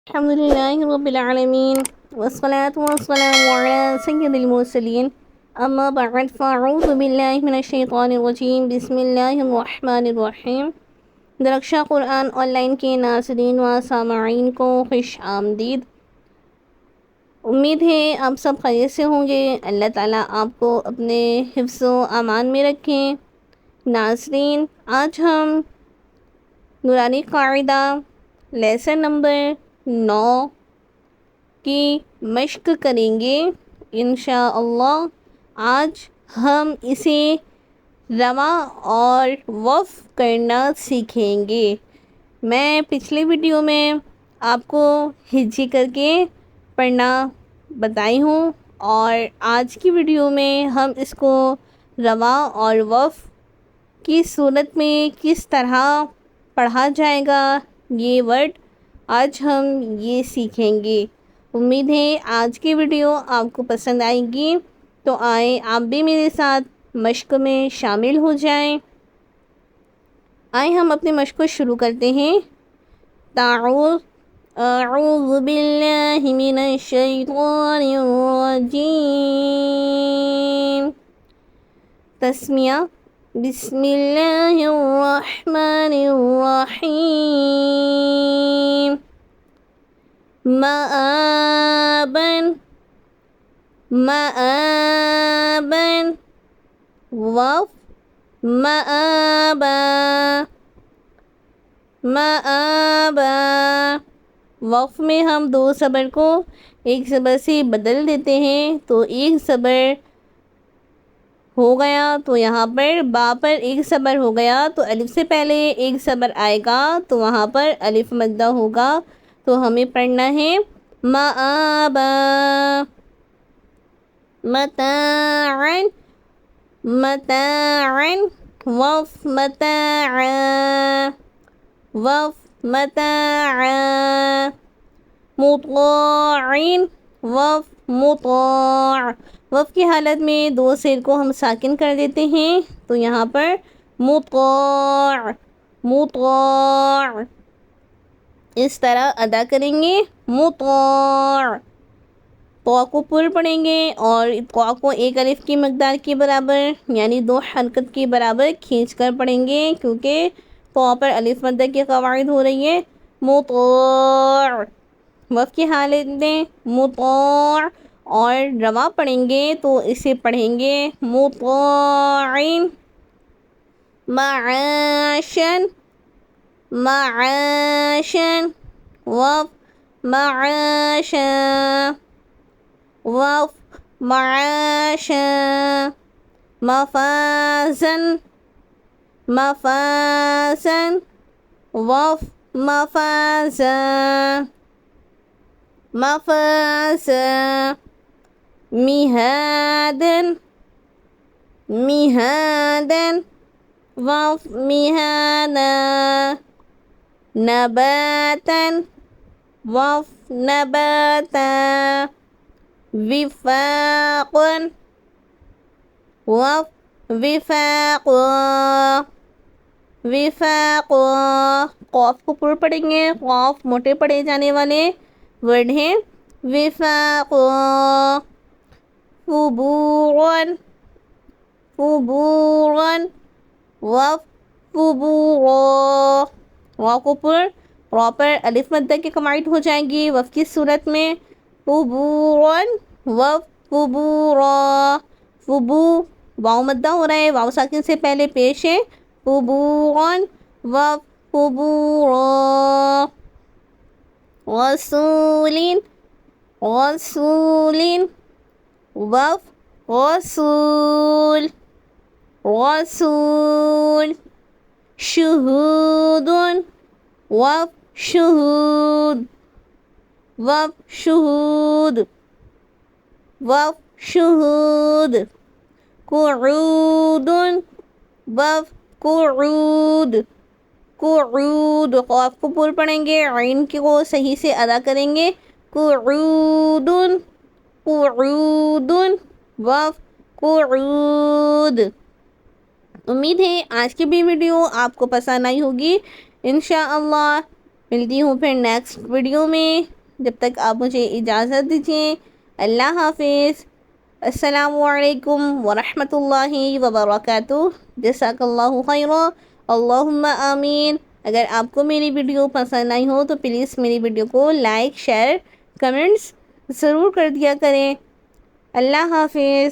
الحمد لله رب العالمين والصلاة والسلام على سيد المرسلين اما بعد فاعوذ باللہ من الشیطان الرجیم بسم اللہ الرحمن الرحیم۔ درخشاں قرآن آن لائن کے ناظرین و سامعین کو خوش آمدید۔ امید ہے آپ سب خیریت سے ہوں گے۔ اللہ تعالیٰ آپ کو اپنے حفظ و امان میں رکھیں۔ ناظرین، آج ہم نورانی قاعدہ لیسن نمبر 9 کی مشق کریں گے انشاءاللہ۔ آج ہم اسے رواں اور وقف کرنا سیکھیں گے۔ میں پچھلے ویڈیو میں آپ کو ہجی کر کے پڑھنا بتائی ہوں، اور آج کی ویڈیو میں ہم اس کو رواں اور وقف کی صورت میں کس طرح پڑھا جائے گا، یہ ورڈ آج ہم یہ سیکھیں گے۔ امید ہے آج کی ویڈیو آپ کو پسند آئے گی، تو آئیں آپ بھی میرے ساتھ مشق میں شامل ہو جائیں۔ آئیں ہم اپنے مشق کو شروع کرتے ہیں۔ اعوذ باللہ من الشیطان الرجیم۔ تسمیہ: بسم اللہ الرحمن الرحیم۔ مآبًا مآبًا وقف مآبا مآبا۔ وقف میں ہم دو زبر کو ایک زبر سے بدل دیتے ہیں، تو ایک زبر ہو گیا تو یہاں پر با پر ایک زبر ہو گیا، تو الف سے پہلے ایک زبر آئے گا تو وہاں پر الف مدہ ہوگا، تو ہمیں پڑھنا ہے مآبا متاعا متاعا وقف متاعا وقف متاعا۔ مطاع وقف مطاع۔ وقف کی حالت میں دو زیر کو ہم ساکن کر دیتے ہیں، تو یہاں پر مطاع مطاع اس طرح ادا کریں گے مطاع۔ قاف کو پر پڑھیں گے اور قاف کو ایک الف کی مقدار کے برابر یعنی 2 حرکت کے برابر کھینچ کر پڑھیں گے، کیونکہ قاف پر الف مدہ کی قواعد ہو رہی ہے۔ مطاع وقف کی حالت میں مطاع، اور رواں پڑھیں گے تو اسے پڑھیں گے مطاعن معاشن معاشن وقف معاشا وقف معاشا۔ مفازن مفازن وقف مفازا مفازا۔ مہادن مہادن وقف مہانا۔ نباتن وقف نباتا۔ وفاقن وقف وفاقا وفاقا۔ قاف کو پر پڑھیں گے، قاف موٹے پڑھے جانے والے ورڈ ہیں وفاقا۔ فبوغن فبوغن وقف فبوغا۔ واو کو پر را پر الف مدہ کی قواعد ہو جائے گی وقف کی صورت میں فبوغن وقف فبورا۔ فبو واو مدہ ہو رہا ہے، واو ساکن سے پہلے پیش ہے، فبوغن وقف فبورا۔ غسولین غسولین وقف غسول غسول۔ شہود وقف شہود وقف شہود وقف شہود۔ قعود وقف قعود قعود۔ قاف کو پر پڑھیں گے، عین کو صحیح سے ادا کریں گے قعود قعود وقف قعود۔ امید ہے آج کی بھی ویڈیو آپ کو پسند آئی ہوگی۔ انشاءاللہ ملتی ہوں پھر نیکسٹ ویڈیو میں، جب تک آپ مجھے اجازت دیجیے۔ اللہ حافظ۔ السلام علیکم ورحمۃ اللہ وبرکاتہ۔ جزاک اللہ خیرا، اللہم آمین۔ اگر آپ کو میری ویڈیو پسند آئی ہو تو پلیز میری ویڈیو کو لائک، شیئر، کمنٹس ضرور کر دیا کریں۔ اللہ حافظ۔